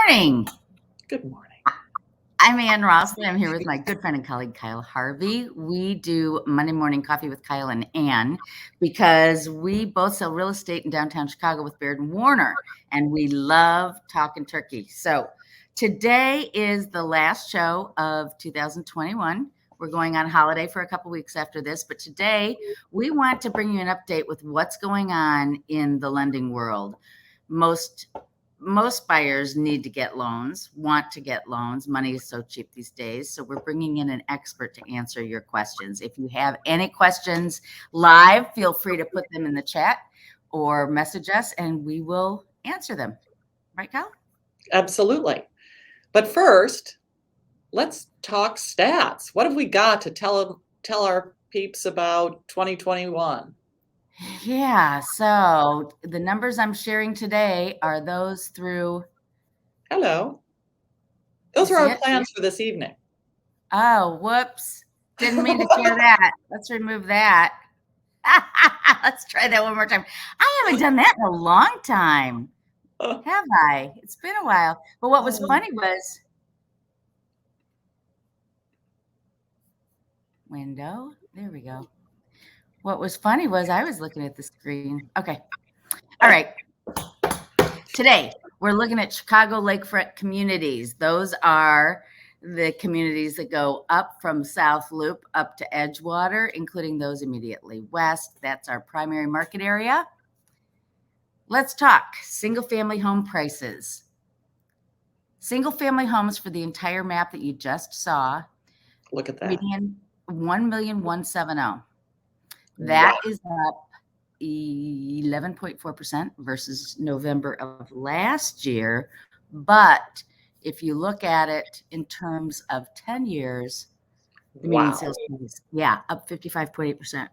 morning. Good morning. I'm Ann Rossley. I'm here with my good friend and colleague, Kyle Harvey. We do Monday morning coffee with Kyle and Ann because we both sell real estate in downtown Chicago with Baird Warner, and we love talking turkey. So today is the last show of 2021. We're going on holiday for a couple weeks after this, but today we want to bring you an update with what's going on in the lending world. Most buyers need to get loans, want to get loans. Money is so cheap these days. So we're bringing in an expert to answer your questions. If you have any questions live, feel free to put them in the chat or message us and we will answer them. Right, Kyle? Absolutely. But first, let's talk stats. What have we got to tell our peeps about 2021? Yeah, so the numbers I'm sharing today are those through. Hello. Those are our plans for this evening. Oh, whoops. Didn't mean to share that. Let's remove that. Let's try that one more time. I haven't done that in a long time. Have I? It's been a while. But what was funny was window. There we go. What was funny was I was looking at the screen. Okay. All right. Today, we're looking at Chicago lakefront communities. Those are the communities that go up from South Loop up to Edgewater, including those immediately west. That's our primary market area. Let's talk single-family home prices. Single-family homes for the entire map that you just saw. Look at that. Median 1,170,000. That is up 11.4% versus November of last year. But if you look at it in terms of 10 years, the median sales price, up 55.8%.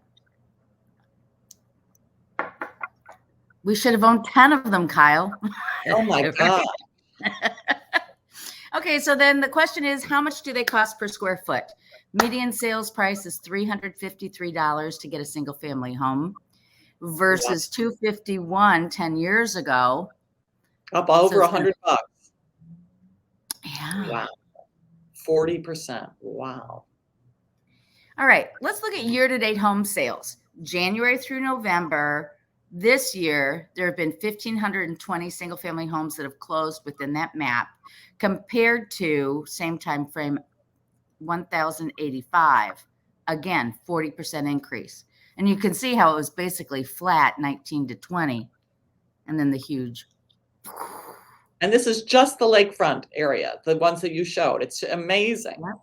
We should have owned 10 of them, Kyle. Oh my God. Okay, so then the question is, how much do they cost per square foot? Median sales price is $353 to get a single family home versus $251 10 years ago. Up over $100. Yeah. Wow. 40%. Wow. All right, let's look at year-to-date home sales. January through November this year, there have been 1,520 single-family homes that have closed within that map, compared to same time frame 1,085. Again, 40% increase. And you can see how it was basically flat 19 to 20, and then the huge. And this is just the lakefront area, the ones that you showed. It's amazing. Yep.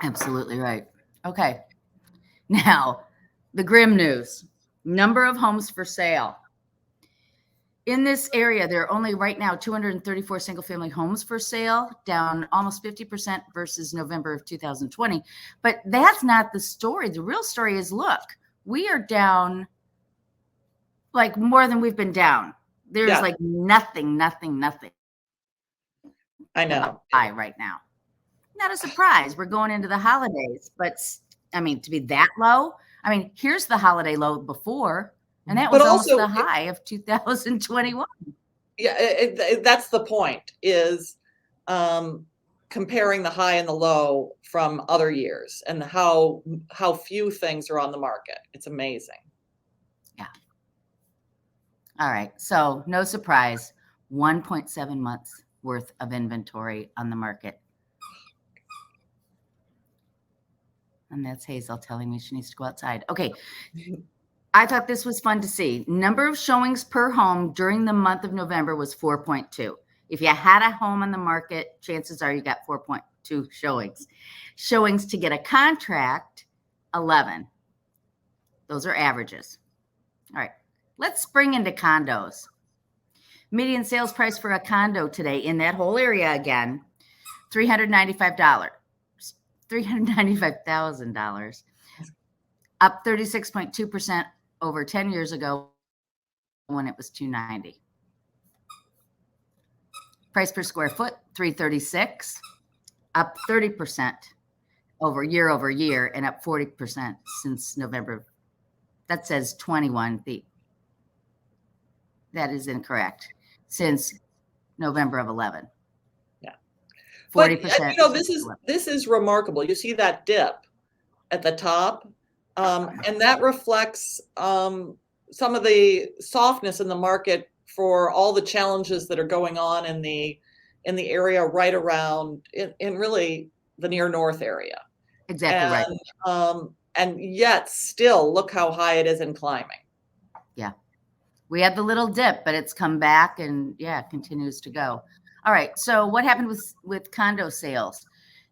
Absolutely right. Okay. Now, the grim news. Number of homes for sale. In this area, there are only right now 234 single-family homes for sale, down almost 50% versus November of 2020. But that's not the story. The real story is, look, we are down like more than we've been down. There's like nothing. I know. Right now. Not a surprise. We're going into the holidays, but I mean, to be that low, I mean, here's the holiday low before, and that was almost the high of 2021. Yeah, that's the point, is comparing the high and the low from other years and how few things are on the market. It's amazing. Yeah. All right. So no surprise, 1.7 months worth of inventory on the market. And that's Hazel telling me she needs to go outside. Okay. I thought this was fun to see. Number of showings per home during the month of November was 4.2. If you had a home on the market, chances are you got 4.2 showings. Showings to get a contract, 11. Those are averages. All right. Let's spring into condos. Median sales price for a condo today in that whole area again, $395. $395,000, up 36.2% over 10 years ago when it was $290. Price per square foot, $336, up 30% over year, and up 40% since November. That says 21 feet. That is incorrect. Since November of 11. Yeah. 40%. But this is remarkable. You see that dip at the top, and that reflects some of the softness in the market for all the challenges that are going on in the area right around in really the near north area. Exactly right. And yet still look how high it is and climbing. Yeah. We had the little dip, but it's come back and continues to go. All right. So what happened with condo sales?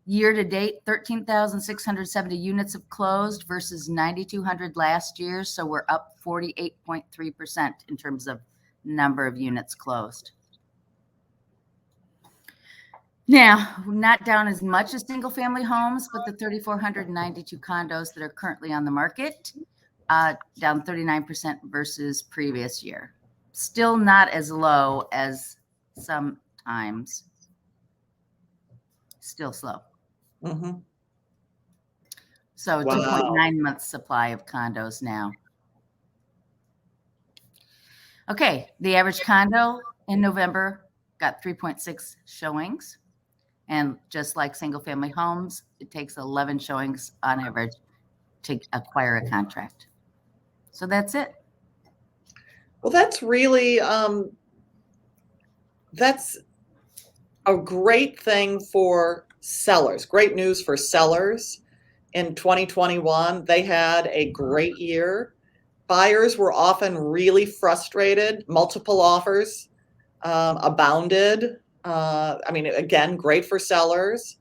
Year to date, 13,670 units have closed versus 9,200 last year. So we're up 48.3% in terms of number of units closed. Now, not down as much as single family homes, but the 3,492 condos that are currently on the market, down 39% versus previous year. Still not as low as sometimes. Still slow. Mm-hmm. So Wow. 2.9 months supply of condos now. Okay, the average condo in November got 3.6 showings. And just like single family homes, it takes 11 showings on average to acquire a contract. So that's it. Well, that's really, that's a great thing for sellers. Great news for sellers. In 2021, they had a great year. Buyers were often really frustrated. Multiple offers abounded. I mean, again, great for sellers.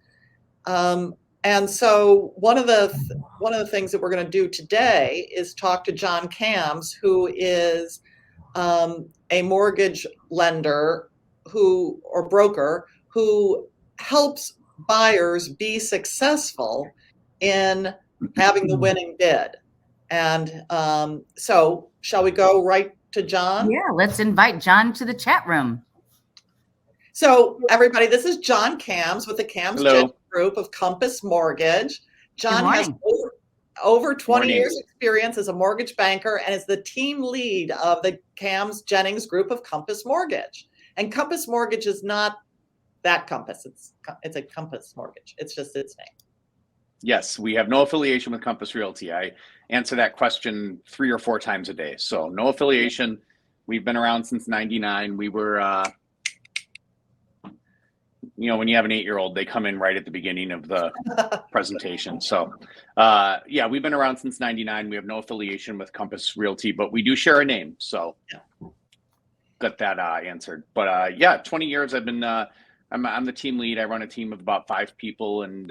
And so one of the things that we're going to do today is talk to John Kambs, who is a mortgage lender or broker who helps buyers be successful in having the winning bid. And so shall we go right to John? Yeah, let's invite John to the chat room. So everybody, this is John Kambs with the Kambs Group of Compass Mortgage. John has over 20 years experience as a mortgage banker and is the team lead of the Kambs Jennings Group of Compass Mortgage. And Compass Mortgage is not that Compass. It's a Compass Mortgage. It's just its name. Yes, we have no affiliation with Compass Realty. I answer that question 3 or 4 times a day. So no affiliation. We've been around since '99. We were when you have an 8-year-old, they come in right at the beginning of the presentation. So, we've been around since '99. We have no affiliation with Compass Realty, but we do share a name. So, got that answered. But 20 years I've been. I'm the team lead. I run a team of about 5 people, and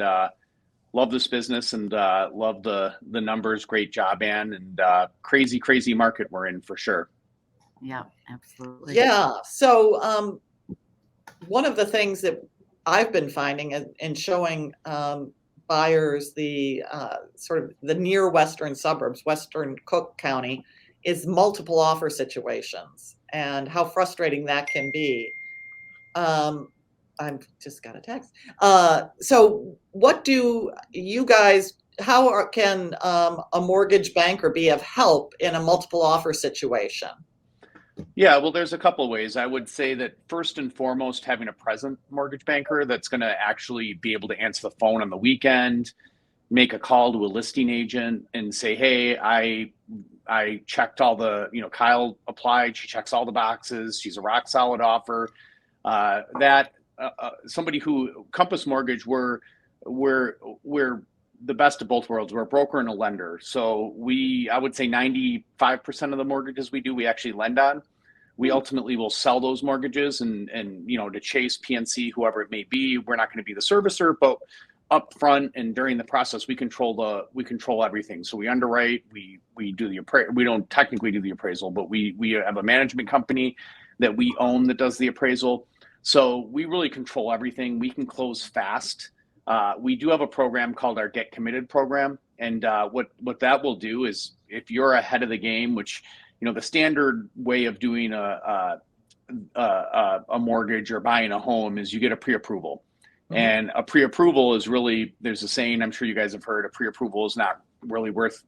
love this business and love the numbers. Great job, Ann, and crazy market we're in for sure. Yeah, absolutely. Yeah. So, one of the things that I've been finding in showing buyers the sort of the near western suburbs, Western Cook County, is multiple offer situations and how frustrating that can be. I've just got a text. So what do you guys, can a mortgage banker be of help in a multiple offer situation? Yeah, well, there's a couple of ways. I would say that first and foremost, having a present mortgage banker that's going to actually be able to answer the phone on the weekend, make a call to a listing agent and say, hey, I checked all the, Kyle applied, she checks all the boxes, she's a rock solid offer. Somebody who, Compass Mortgage, we're the best of both worlds. We're a broker and a lender. So I would say 95% of the mortgages we do, we actually lend on. We ultimately will sell those mortgages and to Chase, PNC, whoever it may be. We're not going to be the servicer, but up front and during the process, we control everything. So we underwrite, we do we don't technically do the appraisal, but we have a management company that we own that does the appraisal. So we really control everything. We can close fast. We do have a program called our Get Committed program. And what that will do is if you're ahead of the game, which, the standard way of doing a mortgage or buying a home is you get a pre-approval. Mm-hmm. And a pre-approval is really, there's a saying, I'm sure you guys have heard, a pre-approval is not really worth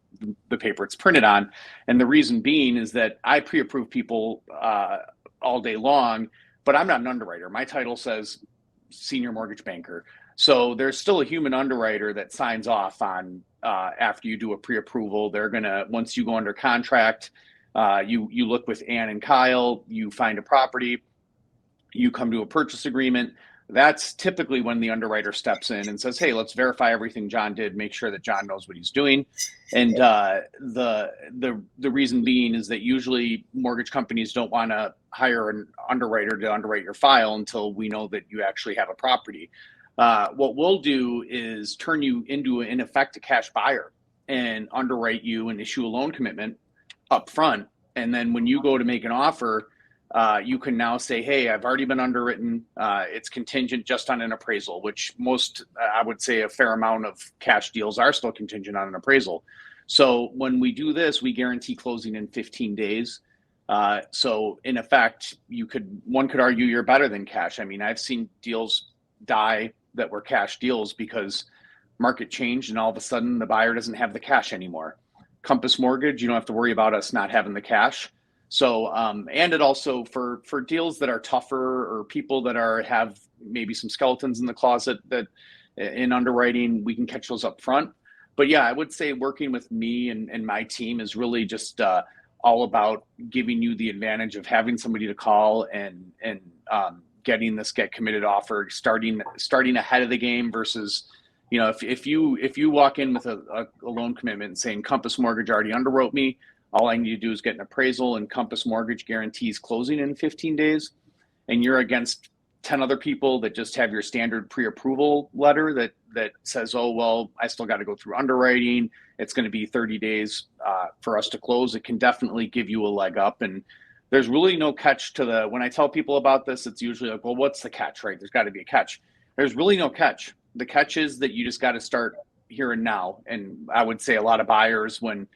the paper it's printed on. And the reason being is that I pre-approve people all day long, but I'm not an underwriter. My title says senior mortgage banker. So there's still a human underwriter that signs off on after you do a pre-approval. They're gonna, once you go under contract, you look with Ann and Kyle, you find a property, you come to a purchase agreement. That's typically when the underwriter steps in and says, hey, let's verify everything John did, make sure that John knows what he's doing. And the reason being is that usually mortgage companies don't want to hire an underwriter to underwrite your file until we know that you actually have a property. What we'll do is turn you into, in effect, a cash buyer and underwrite you and issue a loan commitment up front. And then when you go to make an offer, you can now say, hey, I've already been underwritten. It's contingent just on an appraisal, which most, I would say a fair amount of cash deals are still contingent on an appraisal. So when we do this, we guarantee closing in 15 days. So in effect, one could argue you're better than cash. I mean, I've seen deals die that were cash deals because market changed and all of a sudden the buyer doesn't have the cash anymore. Compass Mortgage, you don't have to worry about us not having the cash. So, and it also for deals that are tougher or people that have maybe some skeletons in the closet that in underwriting, we can catch those up front. But yeah, I would say working with me and my team is really just all about giving you the advantage of having somebody to call and getting this get committed offer, starting ahead of the game versus, you know, if you walk in with a loan commitment and saying Compass Mortgage already underwrote me, all I need to do is get an appraisal and Compass Mortgage guarantees closing in 15 days, and you're against 10 other people that just have your standard pre-approval letter that says, oh, well, I still got to go through underwriting. It's going to be 30 days for us to close. It can definitely give you a leg up. And there's really no catch to when I tell people about this, it's usually like, well, what's the catch, right? There's got to be a catch. There's really no catch. The catch is that you just got to start here and now. And I would say a lot of buyers, when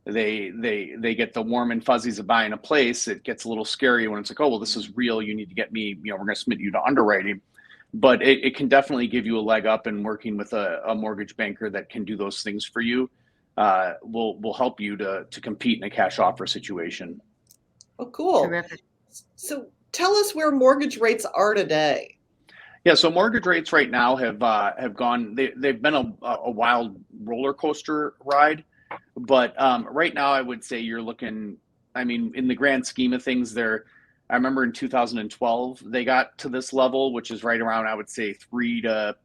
they get the warm and fuzzies of buying a place, it gets a little scary when it's like, oh, well, this is real. You need to get me, we're going to submit you to underwriting. But it can definitely give you a leg up, and working with a mortgage banker that can do those things for you will help you to compete in a cash offer situation. Oh, cool. Terrific. So tell us where mortgage rates are today. Yeah, so mortgage rates right now have gone. They've been a wild roller coaster ride, but right now I would say you're looking. I mean, in the grand scheme of things, I remember in 2012 they got to this level, which is right around, I would say, 3 to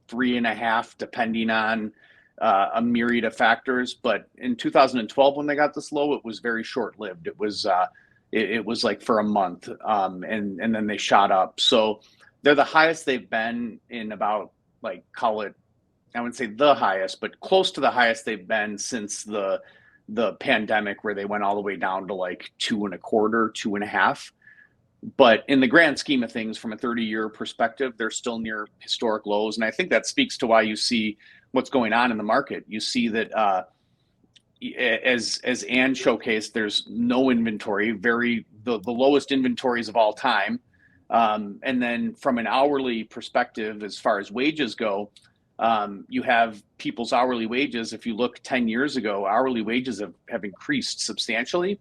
3.5, depending on a myriad of factors. But in 2012, when they got this low, it was very short-lived. It was like for a month, and then they shot up. So they're the highest they've been in about, like, call it, I wouldn't say the highest, but close to the highest they've been since the pandemic, where they went all the way down to like 2.25, 2.5. But in the grand scheme of things, from a 30-year perspective, they're still near historic lows. And I think that speaks to why you see what's going on in the market. You see that as Ann showcased, there's no inventory, the lowest inventories of all time. And then from an hourly perspective, as far as wages go, you have people's hourly wages. If you look 10 years ago, hourly wages have increased substantially,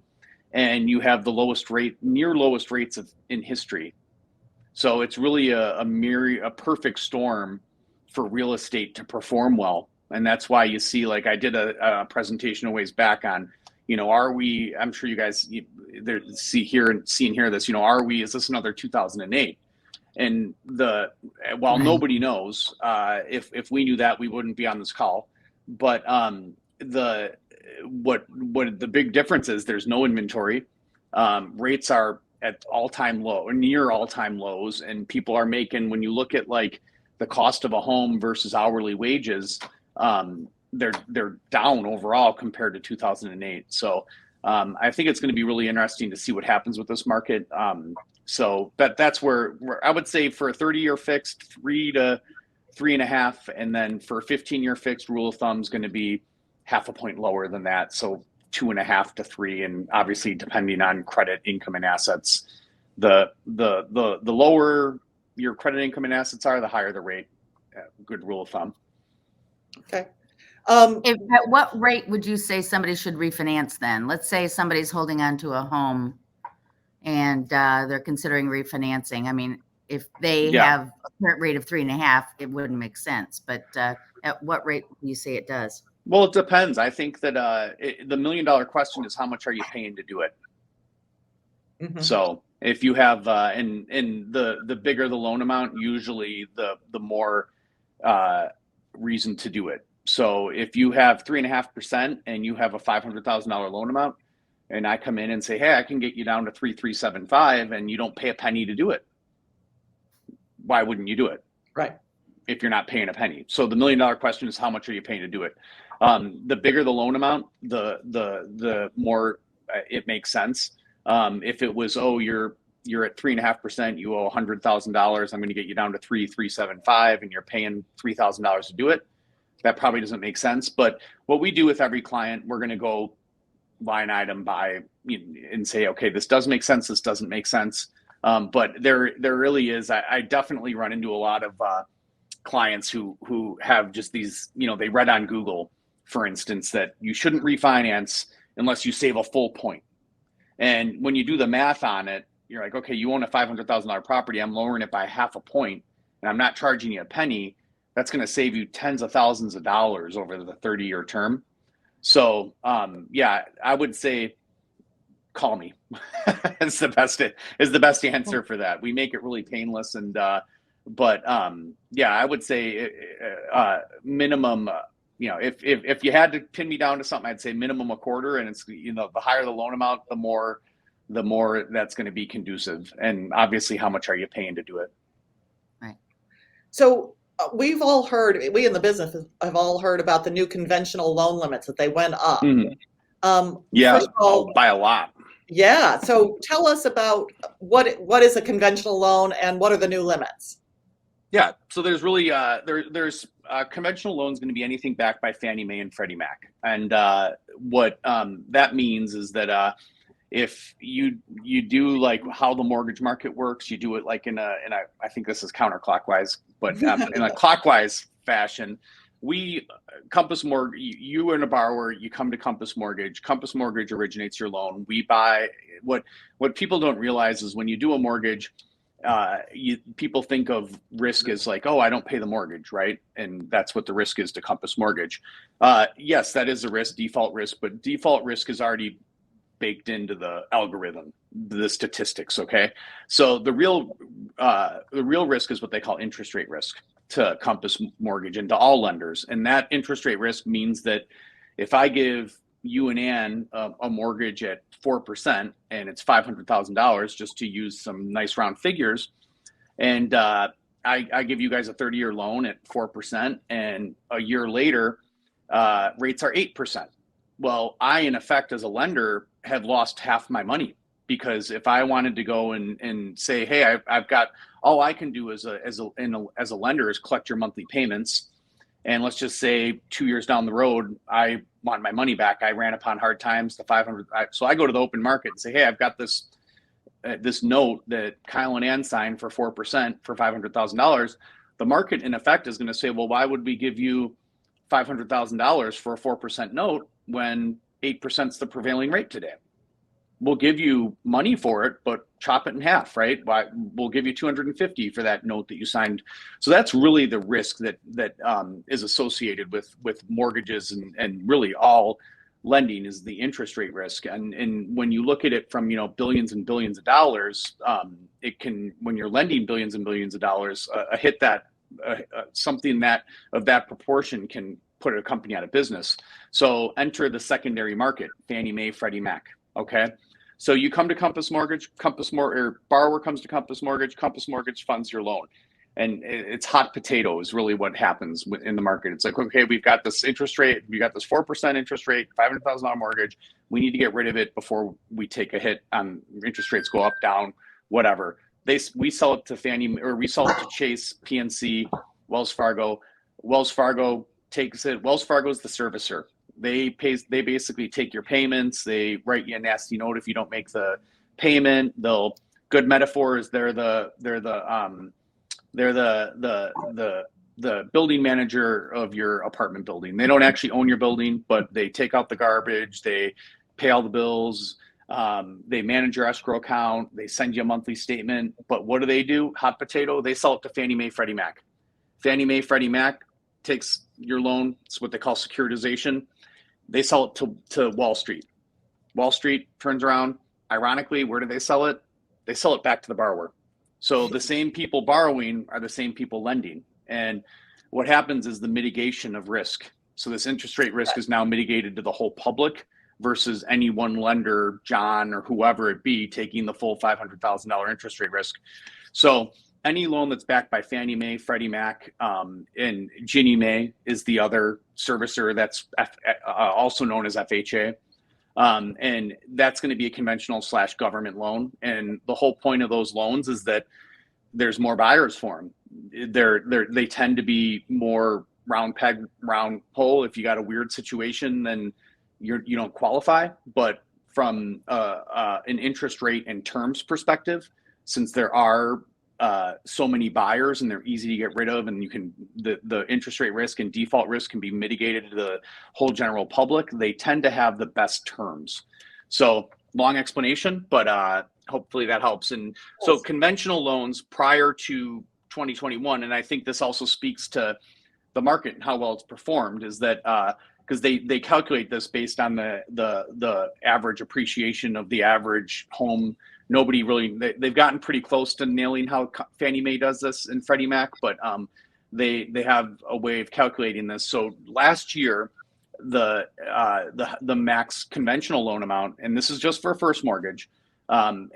and you have the near lowest rates in history. So it's really a perfect storm for real estate to perform well. And that's why you see, like, I did a presentation a ways back on, I'm sure you guys seeing here this, is this another 2008? And while nobody knows, if we knew that, we wouldn't be on this call. But what the big difference is, there's no inventory. Rates are at all-time low or near all-time lows, and people are making, when you look at like the cost of a home versus hourly wages, they're down overall compared to 2008. So I think it's going to be really interesting to see what happens with this market. So that's where I would say for a 30-year fixed, 3 to 3.5, and then for a 15-year fixed, rule of thumb is going to be 0.5 point lower than that. So 2.5 to 3, and obviously depending on credit, income, and assets. The lower your credit, income, and assets are, the higher the rate. Good rule of thumb. Okay. At what rate would you say somebody should refinance then? Let's say somebody's holding on to a home and they're considering refinancing. I mean, if they Yeah. have a current rate of 3.5, it wouldn't make sense. But at what rate do you say it does? Well, it depends. I think that the $1 million question is how much are you paying to do it? Mhm. So if you have and the bigger the loan amount, usually the more reason to do it. So if you have 3.5% and you have a $500,000 loan amount, and I come in and say, hey, I can get you down to 3,375, and you don't pay a penny to do it, why wouldn't you do it? Right. If you're not paying a penny. So the $1 million question is how much are you paying to do it? The bigger the loan amount, the more it makes sense. If it was, oh, you're at 3.5%, you owe $100,000, I'm going to get you down to 3,375, and you're paying $3,000 to do it, that probably doesn't make sense. But what we do with every client, we're going to go line item by and say, okay, this does make sense, this doesn't make sense. But there really is. I definitely run into a lot of clients who have just these, they read on Google, for instance, that you shouldn't refinance unless you save a full point. And when you do the math on it, you're like, okay, you own a $500,000 property. I'm lowering it by half a point, and I'm not charging you a penny. That's going to save you tens of thousands of dollars over the 30-year term. So, yeah, I would say call me. It's the best answer for that. We make it really painless, and but yeah, I would say minimum. If you had to pin me down to something, I'd say minimum a quarter, and it's the higher the loan amount, the more that's going to be conducive. And obviously, how much are you paying to do it? Right. So we've all heard, we in the business have all heard about the new conventional loan limits that they went up. Mm-hmm. Yeah, first of all, by a lot. Yeah. So tell us about what is a conventional loan and what are the new limits? Yeah. So there's really there's conventional loans going to be anything backed by Fannie Mae and Freddie Mac, and what that means is that if you do like how the mortgage market works, you do it like in a I think this is counterclockwise, but in a clockwise fashion. We Compass Mortgage, you and a borrower, you come to Compass Mortgage. Compass Mortgage originates your loan. We buy what people don't realize is when you do a mortgage, people think of risk as like, oh, I don't pay the mortgage, right? And that's what the risk is to Compass Mortgage. Yes, that is a risk, default risk, but default risk is already baked into the algorithm, the statistics. Okay, so the real risk is what they call interest rate risk to Compass Mortgage and to all lenders. And that interest rate risk means that if I give you and Ann a mortgage at 4% and it's $500,000, just to use some nice round figures, and I give you guys a 30-year loan at 4%, and a year later rates are 8%. Well, I, in effect, as a lender, have lost half my money, because if I wanted to go and say, hey, I've got, all I can do as a lender is collect your monthly payments, and let's just say 2 years down the road, I want my money back. I ran upon hard times, the 500. So I go to the open market and say, hey, I've got this note that Kyle and Ann signed for 4% for $500,000. The market, in effect, is going to say, well, why would we give you $500,000 for a 4% note when 8% is the prevailing rate today? We'll give you money for it, but chop it in half, right? We'll give you $250 for that note that you signed. So that's really the risk that is associated with mortgages and really all lending, is the interest rate risk. And when you look at it from billions and billions of dollars, it can, when you're lending billions and billions of dollars, a hit that something that of that proportion can put a company out of business. So enter the secondary market, Fannie Mae, Freddie Mac. Okay. So you come to Compass Mortgage, or borrower comes to Compass Mortgage funds your loan. And it's hot potato is really what happens in the market. It's like, okay, we've got this interest rate, we got this 4% interest rate, $500,000 mortgage. We need to get rid of it before we take a hit on interest rates, go up, down, whatever. We sell it to Fannie, or we sell it to Chase, PNC, Wells Fargo. Wells Fargo takes it. Wells Fargo is the servicer. They basically take your payments. They write you a nasty note if you don't make the payment. Good metaphor is they're the building manager of your apartment building. They don't actually own your building, but they take out the garbage. They pay all the bills. They manage your escrow account. They send you a monthly statement. But what do? Hot potato. They sell it to Fannie Mae, Freddie Mac. Fannie Mae, Freddie Mac takes your loan. It's what they call securitization. They sell it to Wall Street. Wall Street turns around. Ironically, where do they sell it? They sell it back to the borrower. So the same people borrowing are the same people lending. And what happens is the mitigation of risk. So this interest rate risk is now mitigated to the whole public versus any one lender, John or whoever it be, taking the full $500,000 interest rate risk. So any loan that's backed by Fannie Mae, Freddie Mac, and Ginnie Mae is the other servicer that's also known as FHA. And that's going to be a conventional / government loan. And the whole point of those loans is that there's more buyers for them. They tend to be more round peg, round hole. If you got a weird situation, then you don't qualify. But from an interest rate and terms perspective, since there are so many buyers and they're easy to get rid of, and the interest rate risk and default risk can be mitigated to the whole general public, they tend to have the best terms. So long explanation, but hopefully that helps. And so conventional loans prior to 2021, and I think this also speaks to the market and how well it's performed, is that because they calculate this based on the average appreciation of the average home. Nobody really, they've gotten pretty close to nailing how Fannie Mae does this and Freddie Mac, but they have a way of calculating this. So last year, the max conventional loan amount, and this is just for a first mortgage, and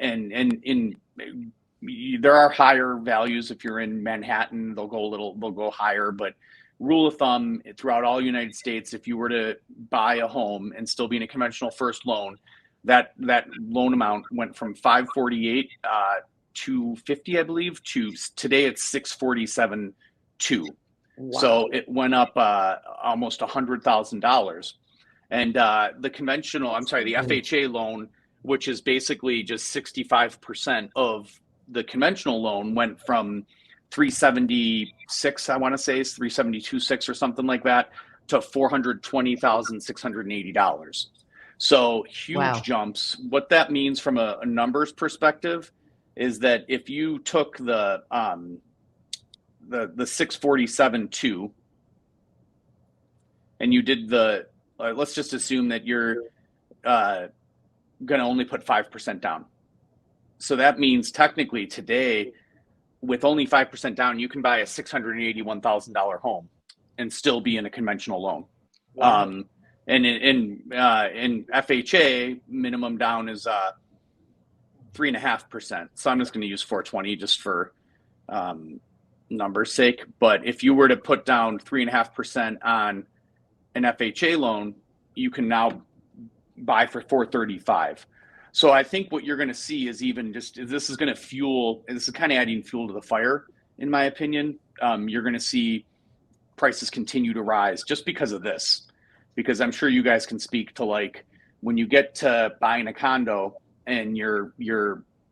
there are higher values. If you're in Manhattan, they'll go higher, but rule of thumb throughout all United States, if you were to buy a home and still be in a conventional first loan, that loan amount went from 548 to 50, I believe, to today it's 647 2. Wow. So it went up almost $100,000. And the FHA loan, which is basically just 65% of the conventional loan, went from 376, I want to say is 372.6 or something like that, to $420,680. So huge jumps. What that means from a numbers perspective is that if you took the 647.2 and you did let's just assume that you're going to only put 5% down. So that means technically today, with only 5% down, you can buy a $681,000 home and still be in a conventional loan. Wow. And in FHA, minimum down is 3.5%. So I'm just going to use 420 just for numbers' sake. But if you were to put down 3.5% on an FHA loan, you can now buy for 435. So I think what you're going to see is this is going to fuel, and this is kind of adding fuel to the fire, in my opinion. You're going to see prices continue to rise just because of this. Because I'm sure you guys can speak to, like, when you get to buying a condo and you're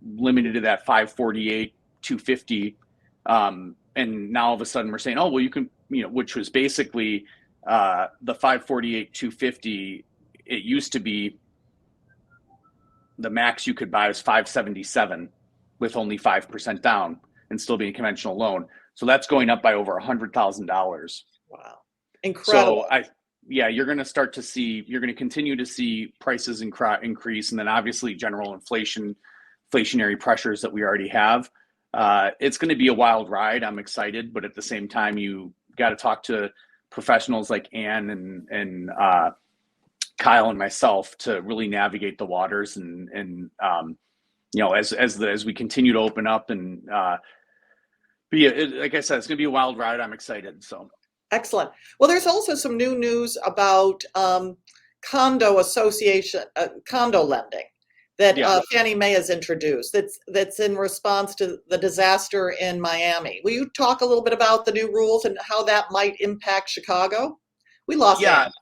limited to that 548, 250, and now all of a sudden we're saying, oh, well, you can, which was basically the 548, 250. It used to be the max you could buy was 577 with only 5% down and still being a conventional loan. So that's going up by over $100,000. Wow, incredible. So you're going to continue to see prices increase, and then obviously general inflationary pressures that we already have. It's going to be a wild ride. I'm excited, but at the same time, you got to talk to professionals like Ann and Kyle and myself to really navigate the waters, and as we continue to open up and like I said, it's going to be a wild ride. I'm excited. So. Excellent. Well, there's also some new news about Condo Association, Condo Lending that Fannie Mae has introduced. That's in response to the disaster in Miami. Will you talk a little bit about the new rules and how that might impact Chicago? We lost Ann.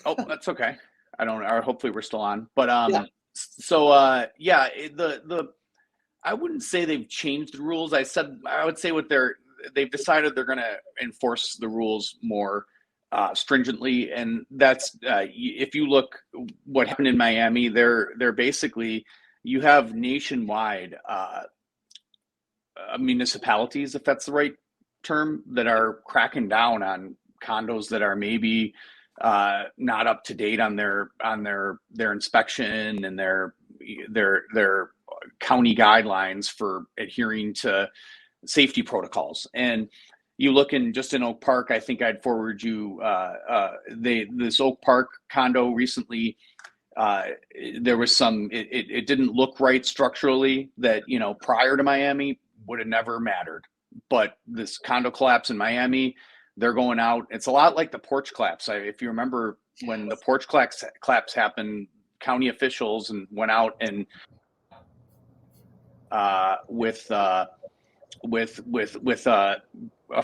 Oh, that's okay. Hopefully we're still on. But I wouldn't say they've changed the rules. I would say they've decided they're going to enforce the rules more. stringently, and that's if you look what happened in Miami, they're basically, you have nationwide municipalities, if that's the right term, that are cracking down on condos that are maybe not up to date on their inspection and their county guidelines for adhering to safety protocols. And you look in just in Oak Park, I think I'd forward you this Oak Park condo recently. There was some, it didn't look right structurally that, prior to Miami would have never mattered. But this condo collapse in Miami, they're going out. It's a lot like the porch collapse. If you remember when the porch collapse happened, county officials and went out and with a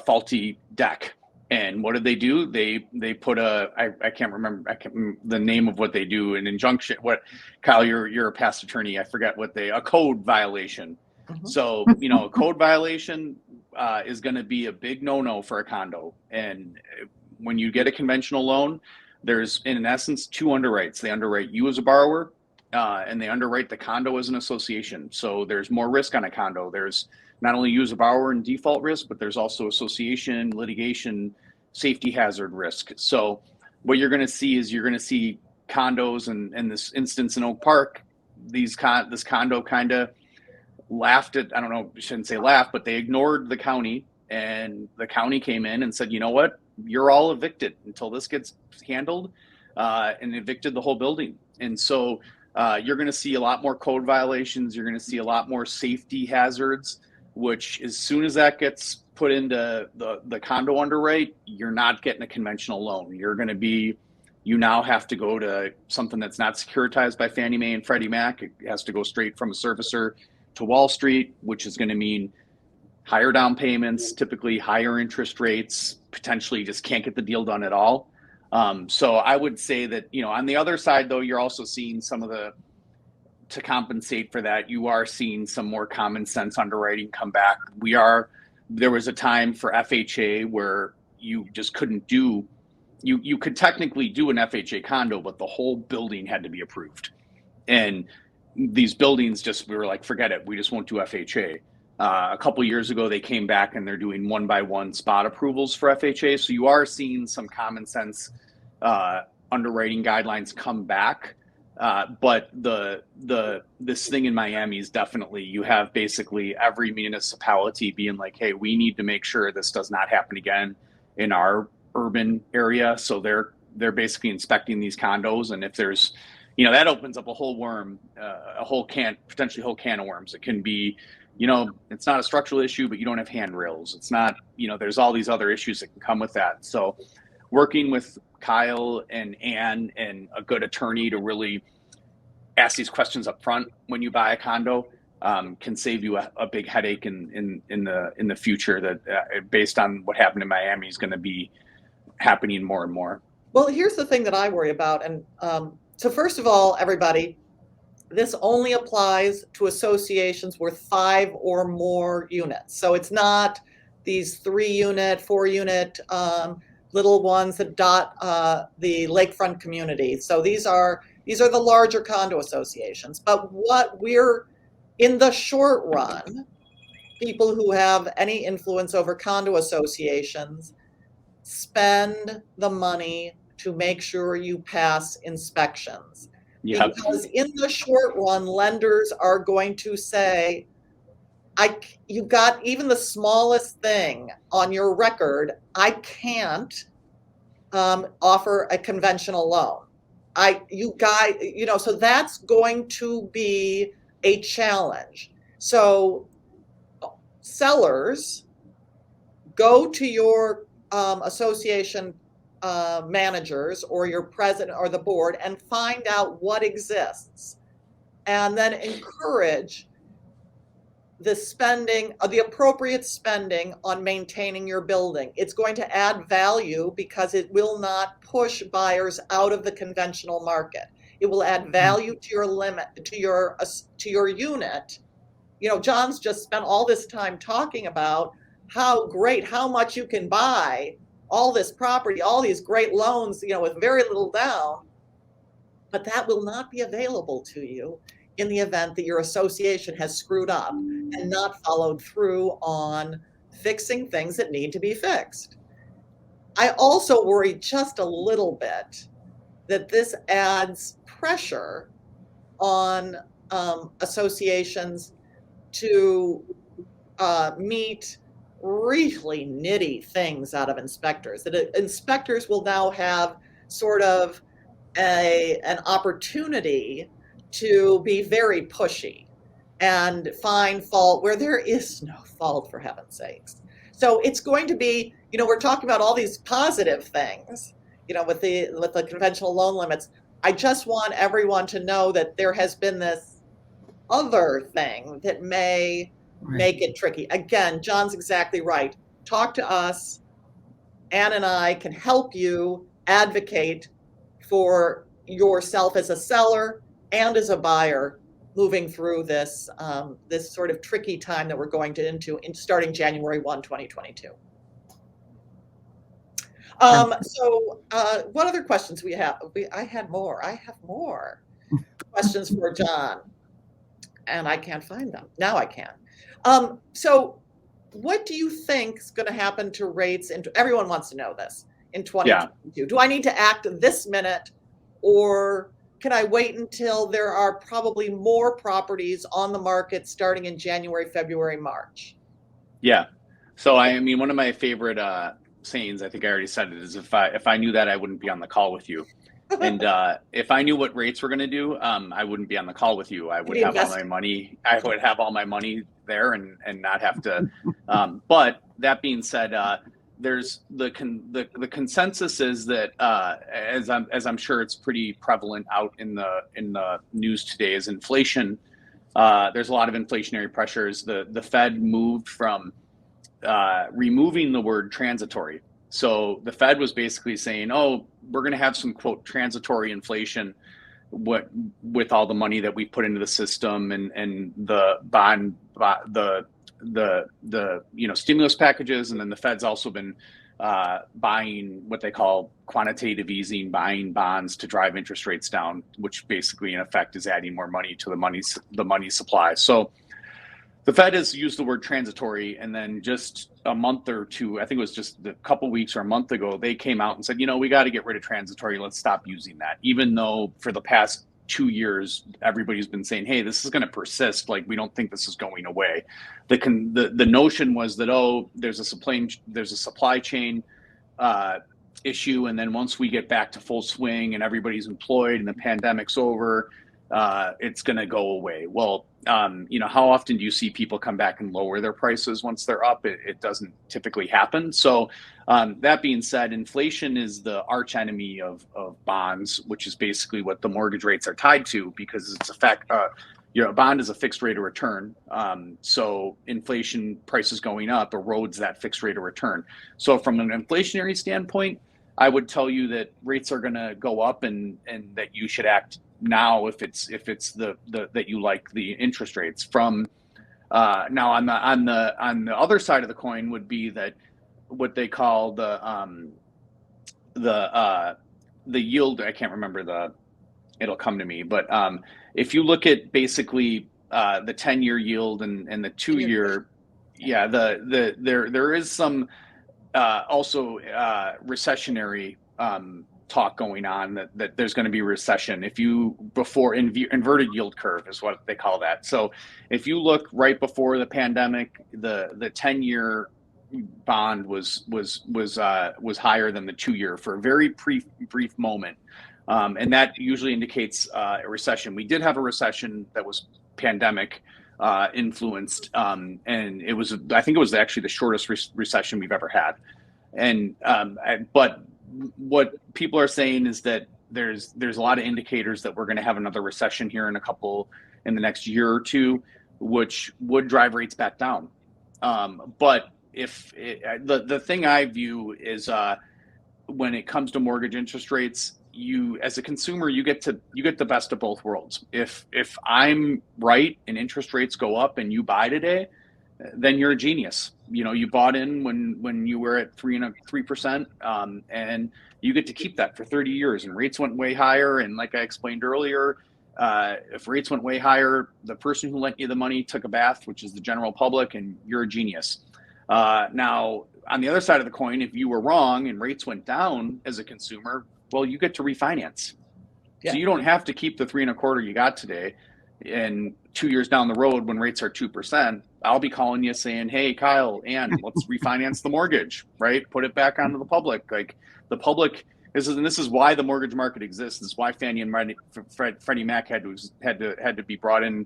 faulty deck. And what did they do? They put I can't remember the name of what they do, an injunction. What, Kyle, you're a past attorney. I forget what a code violation. Mm-hmm. So, a code violation is going to be a big no-no for a condo. And when you get a conventional loan, there's in essence two underwrites. They underwrite you as a borrower, and they underwrite the condo as an association. So there's more risk on a condo. There's not only you as a borrower and default risk, but there's also association, litigation, safety hazard risk. So what you're going to see is condos, and in this instance in Oak Park, this condo kind of laughed at, I don't know, I shouldn't say laugh, but they ignored the county, and the county came in and said, you know what, you're all evicted until this gets handled, and evicted the whole building. And so you're going to see a lot more code violations. You're going to see a lot more safety hazards, which as soon as that gets put into the condo underwrite, you're not getting a conventional loan. You now have to go to something that's not securitized by Fannie Mae and Freddie Mac. It has to go straight from a servicer to Wall Street, which is going to mean higher down payments, typically higher interest rates, potentially just can't get the deal done at all. So I would say that, on the other side, though, you're also seeing to compensate for that, you are seeing some more common sense underwriting come back. There was a time for FHA where you just couldn't do, you could technically do an FHA condo, but the whole building had to be approved. And these buildings we were like, forget it, we just won't do FHA. A couple years ago, they came back and they're doing 1-by-1 spot approvals for FHA. So you are seeing some common sense underwriting guidelines come back. But this thing in Miami is definitely, you have basically every municipality being like, hey, we need to make sure this does not happen again in our urban area. So they're basically inspecting these condos. And if there's, that opens up a whole potentially whole can of worms. It can be, it's not a structural issue, but you don't have handrails. It's not, there's all these other issues that can come with that. So working with Kyle and Ann and a good attorney to really ask these questions up front when you buy a condo can save you a big headache in the future that based on what happened in Miami is going to be happening more and more. Well, here's the thing that I worry about. And so first of all, everybody, this only applies to associations worth 5 or more units. So it's not these 3-unit, 4-unit little ones that dot the lakefront community. So these are the larger condo associations. But what we're, in the short run, people who have any influence over condo associations spend the money to make sure you pass inspections. Yep. Because in the short run, lenders are going to say, you got even the smallest thing on your record, I can't offer a conventional loan. So that's going to be a challenge. So sellers, go to your association managers or your president or the board and find out what exists, and then encourage the spending, the appropriate spending on maintaining your building. It's going to add value because it will not push buyers out of the conventional market. It will add value to your limit, to your unit. John's just spent all this time talking about how much you can buy all this property, all these great loans, with very little down, but that will not be available to you in the event that your association has screwed up and not followed through on fixing things that need to be fixed. I also worry just a little bit that this adds pressure on associations to meet really nitty things out of inspectors. That inspectors will now have sort of an opportunity to be very pushy and find fault where there is no fault, for heaven's sakes. So it's going to be, we're talking about all these positive things, with the conventional loan limits. I just want everyone to know that there has been this other thing that may make it tricky. Again, John's exactly right. Talk to us. Ann and I can help you advocate for yourself as a seller and as a buyer moving through this this sort of tricky time that we're going into starting January 1, 2022. So what other questions we have? I have more questions for John, and I can't find them. Now I can. So what do you think is going to happen to rates? Everyone wants to know this in 2022. Yeah. Do I need to act this minute, or can I wait until there are probably more properties on the market starting in January, February, March? Yeah. So I mean, one of my favorite sayings, I think I already said it, is if I knew that, I wouldn't be on the call with you. And if I knew what rates were going to do, I wouldn't be on the call with you. I would have all my money. I would have all my money there and not have to. But that being said, there's the consensus is that as I'm sure it's pretty prevalent out in the news today, is inflation. There's a lot of inflationary pressures. The Fed moved from removing the word transitory. So the Fed was basically saying, oh, we're going to have some, quote, transitory inflation with all the money that we put into the system and the bond, the stimulus packages. And then the Fed's also been buying what they call quantitative easing, buying bonds to drive interest rates down, which basically in effect is adding more money to the money supply. So the Fed has used the word transitory, and then just a month or two, I think it was just a couple weeks or a month ago, they came out and said, we got to get rid of transitory. Let's stop using that. Even though for the past 2 years, everybody's been saying, hey, this is going to persist. Like, we don't think this is going away. The notion was that, oh, there's a supply chain issue. And then once we get back to full swing and everybody's employed and the pandemic's over, it's going to go away. Well, how often do you see people come back and lower their prices once they're up? It doesn't typically happen. So that being said, inflation is the arch enemy of bonds, which is basically what the mortgage rates are tied to, because it's a bond is a fixed rate of return. So inflation, prices going up erodes that fixed rate of return. So from an inflationary standpoint, I would tell you that rates are going to go up and that you should act now if it's that you like the interest rates. From now on the other side of the coin would be that what they call the yield. I can't remember it'll come to me, but if you look at basically the 10-year yield and the 2-year, there is some also recessionary talk going on that there's going to be a recession. Inverted yield curve is what they call that. So if you look right before the pandemic, the 10-year bond was higher than the 2-year for a very brief moment. And that usually indicates a recession. We did have a recession that was pandemic influenced. And I think it was actually the shortest recession we've ever had. And, but what people are saying is that there's a lot of indicators that we're going to have another recession here in the next year or two, which would drive rates back down. But the thing I view is when it comes to mortgage interest rates, you as a consumer, you get the best of both worlds. If I'm right and interest rates go up and you buy today, then you're a genius. You know, you bought in when you were at 3%, and you get to keep that for 30 years. And rates went way higher. And like I explained earlier, if rates went way higher, the person who lent you the money took a bath, which is the general public, and you're a genius. Now, on the other side of the coin, if you were wrong and rates went down as a consumer, well, you get to refinance. Yeah. So you don't have to keep the 3.25% you got today. And 2 years down the road, when rates are 2%, I'll be calling you saying, "Hey, Kyle, and let's refinance the mortgage, right? Put it back onto the public." Like the public and this is why the mortgage market exists. This is why Fannie and Freddie Mac had to be brought in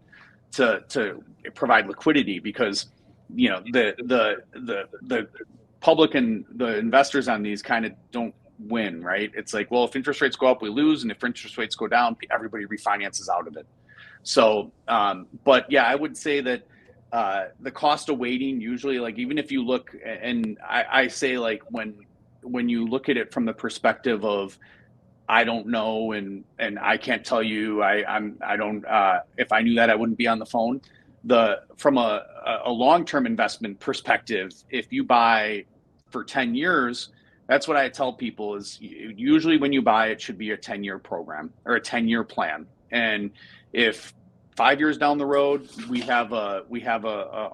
to provide liquidity, because you know the public and the investors on these kind of don't win, right? It's like, well, if interest rates go up, we lose, and if interest rates go down, everybody refinances out of it. So, but yeah, I would say that the cost of waiting usually, like, even if you look, and I say, like, when you look at it from the perspective of, I don't know, and I can't tell you, I don't, if I knew that, I wouldn't be on the phone. From a long-term investment perspective, if you buy for 10 years, that's what I tell people is usually when you buy, it should be a 10-year program or a 10-year plan. And if 5 years down the road, we have a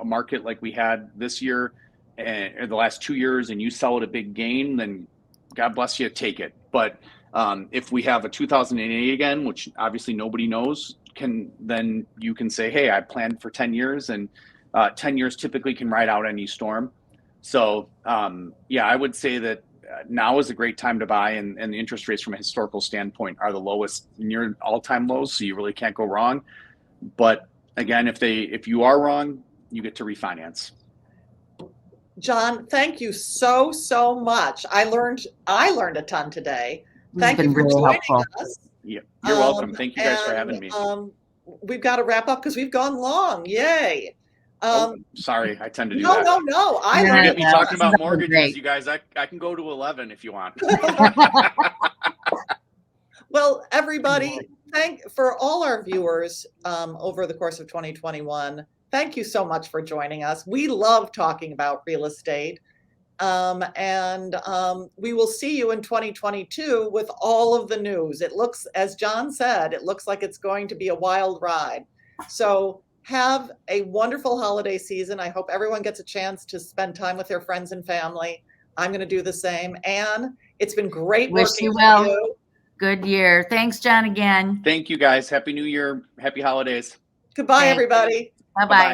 market like we had this year and the last 2 years, and you sell at a big gain, then God bless you, take it. But if we have a 2008 again, which obviously nobody knows, then you can say, hey, I planned for 10 years, and 10 years typically can ride out any storm. So yeah, I would say that now is a great time to buy, and the interest rates from a historical standpoint are the lowest, near all-time lows, so you really can't go wrong. But again, if you are wrong, you get to refinance. John, thank you so much. I learned a ton today. Thank you for really joining helpful. us. Yeah, you're welcome. Thank you guys for having me. We've got to wrap up because we've gone long. Yay. Sorry, I tend to do No. that. I You get me talking about Great. mortgages, you guys. I can go to 11 if you want. Well, everybody, for all our viewers over the course of 2021, thank you so much for joining us. We love talking about real estate. And we will see you in 2022 with all of the news. It looks, as John said, it looks like it's going to be a wild ride. So have a wonderful holiday season. I hope everyone gets a chance to spend time with their friends and family. I'm going to do the same. Anne, it's been great working with you. Good year. Thanks, John, again. Thank you, guys. Happy New Year. Happy holidays. Goodbye, everybody. Bye-bye.